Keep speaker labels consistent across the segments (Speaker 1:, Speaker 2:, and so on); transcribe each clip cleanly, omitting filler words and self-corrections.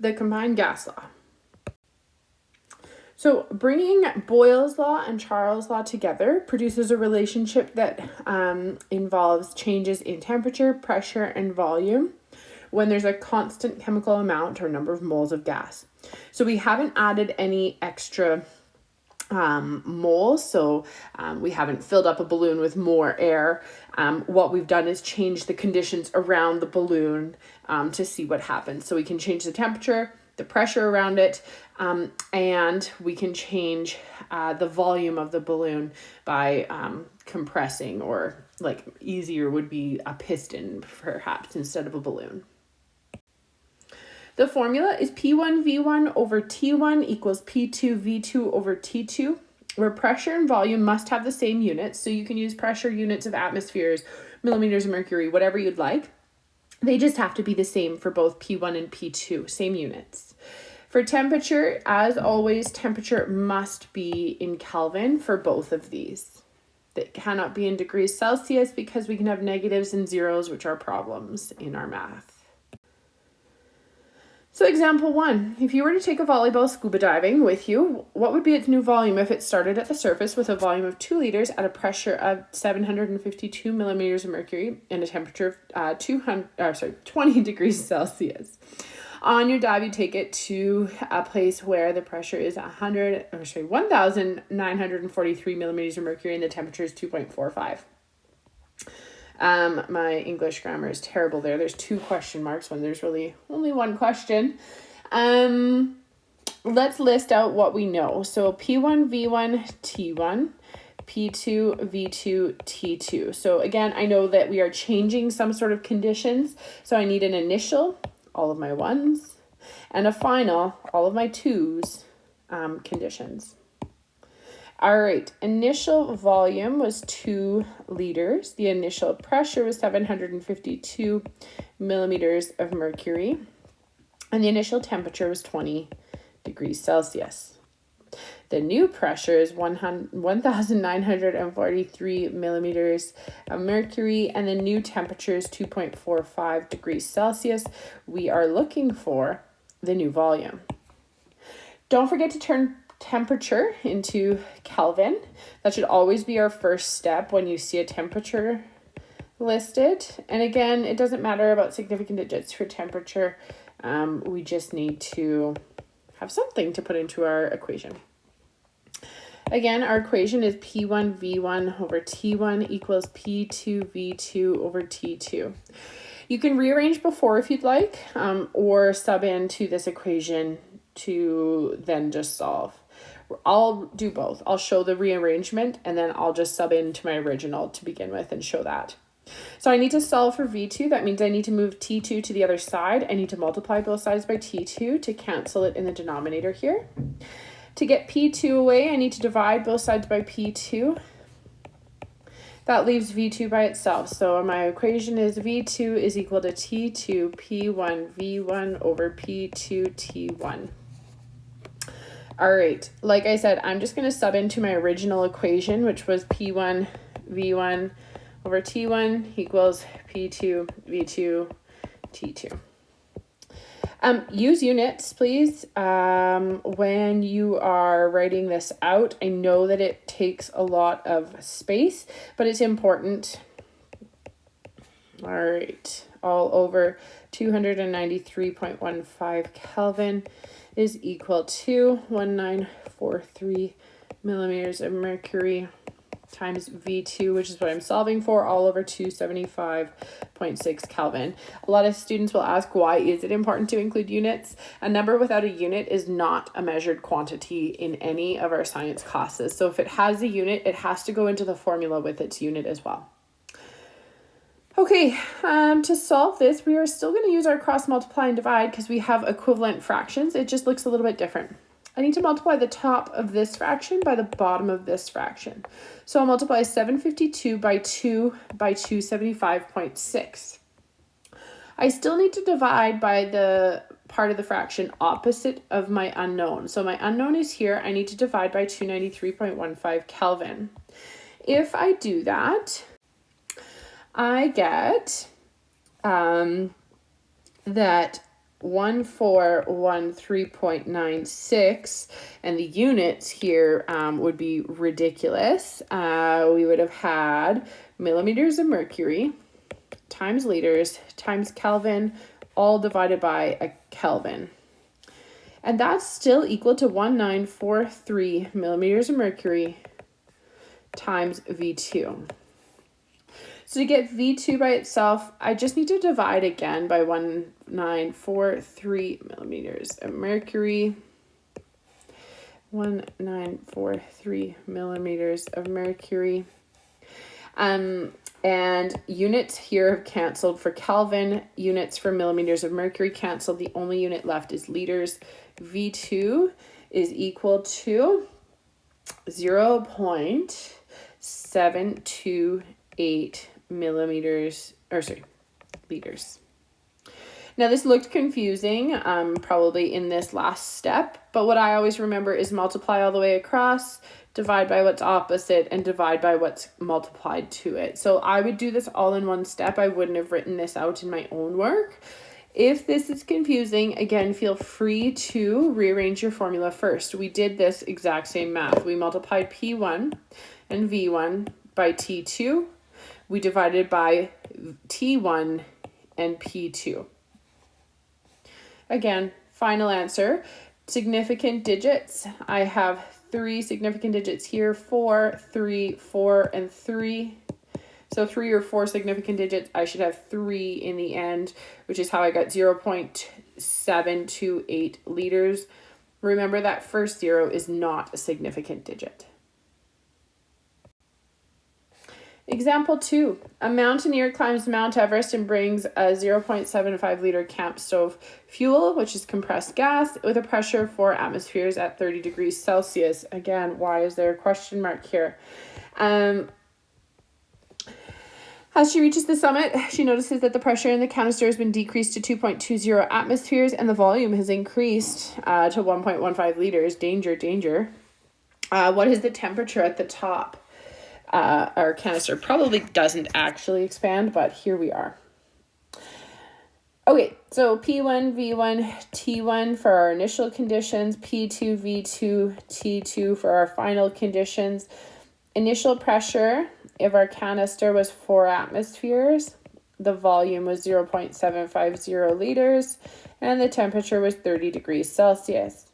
Speaker 1: the combined gas law. So bringing Boyle's law and Charles' law together produces a relationship that involves changes in temperature, pressure, and volume when there's a constant chemical amount or number of moles of gas. So we haven't added any extra moles, so we haven't filled up a balloon with more air. What we've done is change the conditions around the balloon to see what happens. So we can change the temperature, the pressure around it, and we can change the volume of the balloon by compressing, or like easier would be a piston perhaps instead of a balloon. The formula is P1V1 over T1 equals P2V2 over T2, where pressure and volume must have the same units. So you can use pressure units of atmospheres, millimeters of mercury, whatever you'd like. They just have to be the same for both P1 and P2, same units. For temperature, as always, temperature must be in Kelvin for both of these. It cannot be in degrees Celsius because we can have negatives and zeros, which are problems in our math. So example 1, if you were to take a volleyball scuba diving with you, what would be its new volume if it started at the surface with a volume of 2 liters at a pressure of 752 millimeters of mercury and a temperature of 20 degrees Celsius? On your dive, you take it to a place where the pressure is 1,943 millimeters of mercury and the temperature is 2.45. My English grammar is terrible there. There's 2 question marks when there's really only one question. Let's list out what we know. So P1, V1, T1, P2, V2, T2. So again, I know that we are changing some sort of conditions. So I need an initial, all of my 1s, and a final, all of my 2s, conditions. All right, initial volume was 2 liters. The initial pressure was 752 millimeters of mercury. And the initial temperature was 20 degrees Celsius. The new pressure is 1,943 millimeters of mercury, and the new temperature is 2.45 degrees Celsius. We are looking for the new volume. Don't forget to turn temperature into Kelvin. That should always be our first step when you see a temperature listed. And again, it doesn't matter about significant digits for temperature. We just need to have something to put into our equation. Again, our equation is P1V1 over T1 equals P2V2 over T2. You can rearrange before if you'd like, or sub into this equation to then just solve. I'll do both. I'll show the rearrangement and then I'll just sub into my original to begin with and show that. So I need to solve for V2. That means I need to move T2 to the other side. I need to multiply both sides by T2 to cancel it in the denominator here. To get P2 away, I need to divide both sides by P2. That leaves V2 by itself. So my equation is V2 is equal to T2 P1 V1 over P2 T1. All right, like I said, I'm just going to sub into my original equation, which was P1 V1 over T1 equals P2 V2 T2. Use units, please, when you are writing this out. I know that it takes a lot of space, but it's important. All right, all over 293.15 Kelvin is equal to 1943 millimeters of mercury times V2, which is what I'm solving for, all over 275.6 Kelvin. A lot of students will ask, why is it important to include units? A number without a unit is not a measured quantity in any of our science classes. So if it has a unit, it has to go into the formula with its unit as well. Okay, to solve this, we are still going to use our cross multiply and divide because we have equivalent fractions. It just looks a little bit different. I need to multiply the top of this fraction by the bottom of this fraction. So I'll multiply 752 by 2 by 275.6. I still need to divide by the part of the fraction opposite of my unknown. So my unknown is here. I need to divide by 293.15 Kelvin. If I do that, I get that 1413.96, and the units here would be ridiculous. We would have had millimeters of mercury times liters times Kelvin, all divided by a Kelvin. And that's still equal to 1943 millimeters of mercury times V2. So to get V2 by itself, I just need to divide again by 1943 millimeters of mercury. 1943 millimeters of mercury. And units here have canceled for Kelvin. Units for millimeters of mercury canceled. The only unit left is liters. V2 is equal to 0.728 liters. Now this looked confusing, probably in this last step, but what I always remember is multiply all the way across, divide by what's opposite, and divide by what's multiplied to it. So I would do this all in one step. I wouldn't have written this out in my own work. If this is confusing, again, feel free to rearrange your formula first. We did this exact same math. We multiplied P1 and V1 by T2. We divided by T1 and P2. Again, final answer, significant digits. I have 3 significant digits here, 4, 3, 4, and 3. So 3 or 4 significant digits, I should have 3 in the end, which is how I got 0.728 liters. Remember that first 0 is not a significant digit. Example 2, a mountaineer climbs Mount Everest and brings a 0.75 liter camp stove fuel, which is compressed gas, with a pressure of 4 atmospheres at 30 degrees Celsius. Again, why is there a question mark here? As she reaches the summit, she notices that the pressure in the canister has been decreased to 2.20 atmospheres and the volume has increased to 1.15 liters. Danger, danger. What is the temperature at the top? Our canister probably doesn't actually expand, but here we are. Okay, so P1, V1, T1 for our initial conditions, P2, V2, T2 for our final conditions. Initial pressure of our canister was 4 atmospheres. The volume was 0.750 liters, and the temperature was 30 degrees Celsius.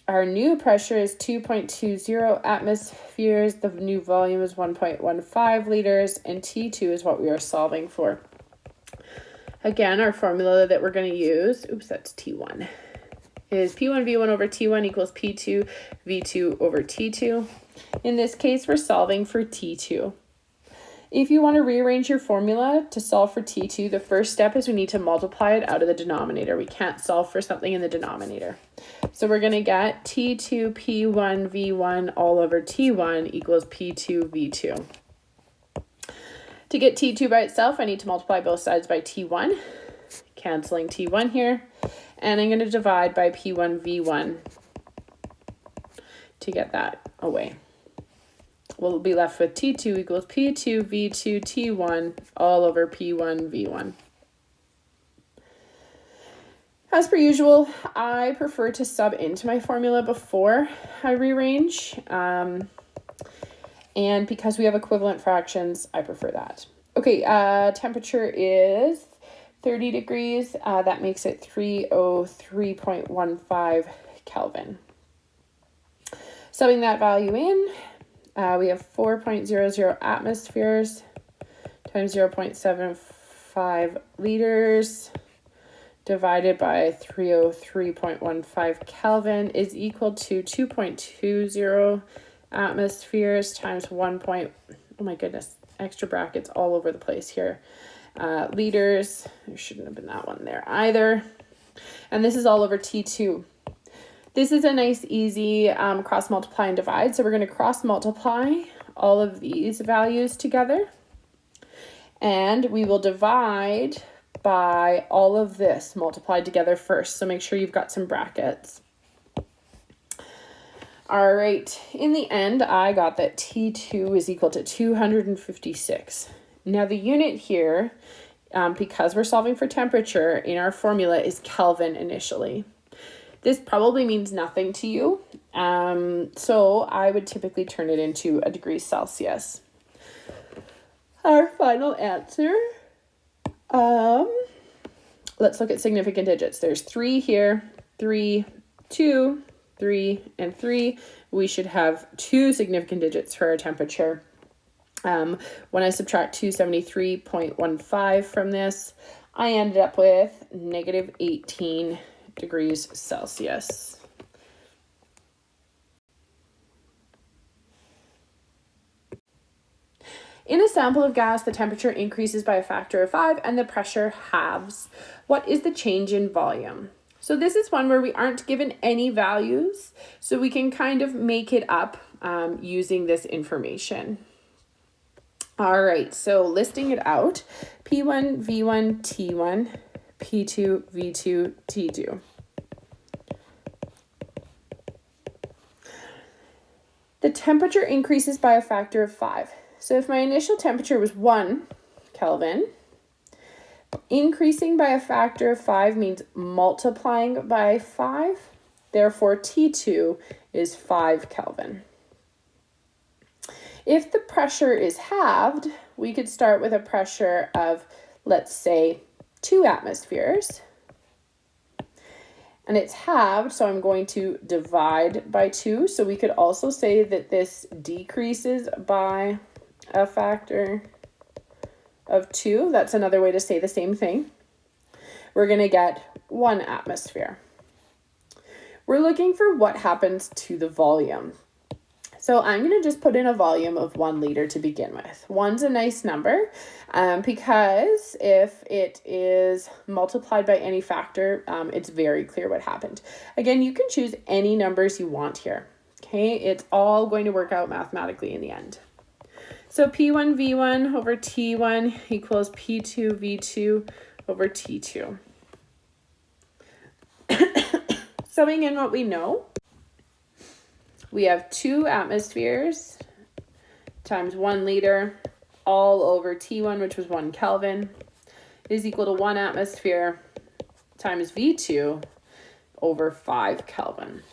Speaker 1: Our new pressure is 2.20 atmospheres. The new volume is 1.15 liters, and T2 is what we are solving for. Again, our formula that we're going to use, that's T1, is P1 V1 over T1 equals P2 V2 over T2. In this case, we're solving for T2. If you want to rearrange your formula to solve for T2, the first step is we need to multiply it out of the denominator. We can't solve for something in the denominator. So we're going to get T2 P1 V1 all over T1 equals P2 V2. To get T2 by itself, I need to multiply both sides by T1, canceling T1 here. And I'm going to divide by P1 V1 to get that away. We'll be left with T2 equals P2 V2 T1 all over P1 V1. As per usual, I prefer to sub into my formula before I rearrange. And because we have equivalent fractions, I prefer that. Okay, temperature is 30 degrees. That makes it 303.15 Kelvin. Subbing that value in, we have 4.00 atmospheres times 0.75 liters divided by 303.15 Kelvin is equal to 2.20 atmospheres times 1. Oh my goodness, extra brackets all over the place here. Liters, there shouldn't have been that one there either. And this is all over T2. This is a nice, easy cross multiply and divide. So we're going to cross multiply all of these values together. And we will divide by all of this multiplied together first. So make sure you've got some brackets. All right, in the end, I got that T2 is equal to 256. Now the unit here because we're solving for temperature, in our formula is Kelvin initially. This probably means nothing to you, so I would typically turn it into a degree Celsius. Our final answer, let's look at significant digits. There's 3 here, 3, 2, 3, and 3. We should have 2 significant digits for our temperature. When I subtract 273.15 from this, I ended up with negative 18 degrees Celsius. In a sample of gas, the temperature increases by a factor of 5 and the pressure halves. What is the change in volume? So this is one where we aren't given any values, so we can kind of make it up using this information. All right, so listing it out, P1, V1, T1, P2, V2, T2. The temperature increases by a factor of 5. So if my initial temperature was 1 Kelvin, increasing by a factor of 5 means multiplying by 5. Therefore, T2 is 5 Kelvin. If the pressure is halved, we could start with a pressure of, let's say, 2 atmospheres. And it's halved, so I'm going to divide by 2. So we could also say that this decreases by a factor of 2. That's another way to say the same thing. We're going to get 1 atmosphere. We're looking for what happens to the volume. So I'm going to just put in a volume of 1 liter to begin with. 1's a nice number because if it is multiplied by any factor, it's very clear what happened. Again, you can choose any numbers you want here. Okay, it's all going to work out mathematically in the end. So P1 V1 over T1 equals P2 V2 over T2. Summing in what we know, we have 2 atmospheres times 1 liter all over T1, which was 1 Kelvin, is equal to 1 atmosphere times V2 over 5 Kelvin.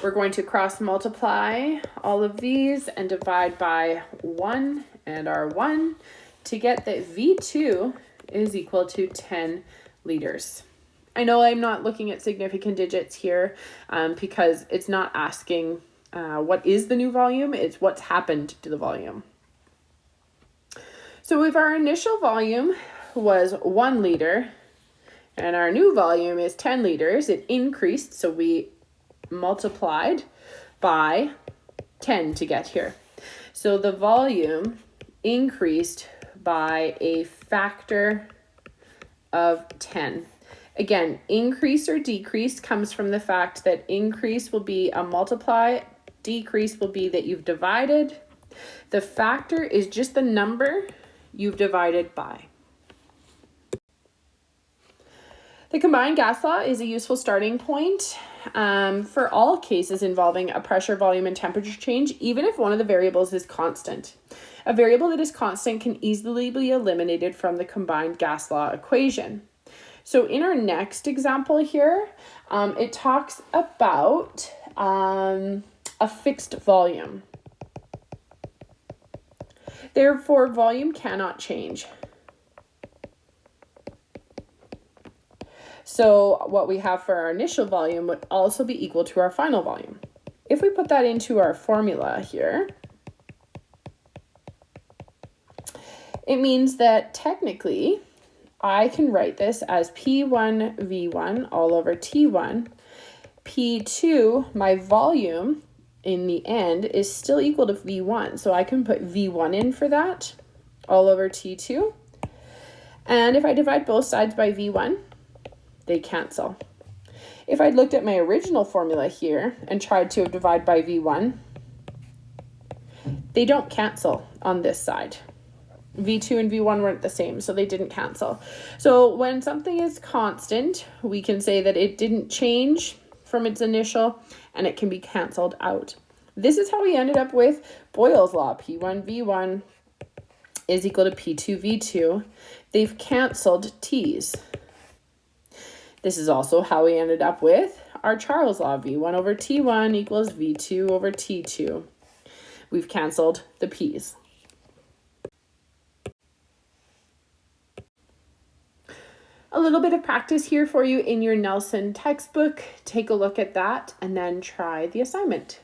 Speaker 1: We're going to cross multiply all of these and divide by 1 and our 1 to get that V2 is equal to 10 liters. I know I'm not looking at significant digits here because it's not asking what is the new volume, it's what's happened to the volume. So if our initial volume was 1 liter and our new volume is 10 liters, it increased, so we multiplied by 10 to get here. So the volume increased by a factor of 10. Again, increase or decrease comes from the fact that increase will be a multiply, decrease will be that you've divided. The factor is just the number you've divided by. The combined gas law is a useful starting point for all cases involving a pressure, volume, and temperature change, even if one of the variables is constant. A variable that is constant can easily be eliminated from the combined gas law equation. So in our next example here, it talks about a fixed volume. Therefore, volume cannot change. So what we have for our initial volume would also be equal to our final volume. If we put that into our formula here, it means that technically I can write this as P1 V1 all over T1. P2, my volume in the end, is still equal to V1. So I can put V1 in for that all over T2. And if I divide both sides by V1, they cancel. If I'd looked at my original formula here and tried to divide by V1, they don't cancel on this side. V2 and V1 weren't the same, so they didn't cancel. So when something is constant, we can say that it didn't change from its initial and it can be canceled out. This is how we ended up with Boyle's law. P1 V1 is equal to P2 V2. They've canceled t's. This is also how we ended up with our Charles law. V1 over T1 equals V2 over T2. We've canceled the p's. A little bit of practice here for you in your Nelson textbook. Take a look at that and then try the assignment.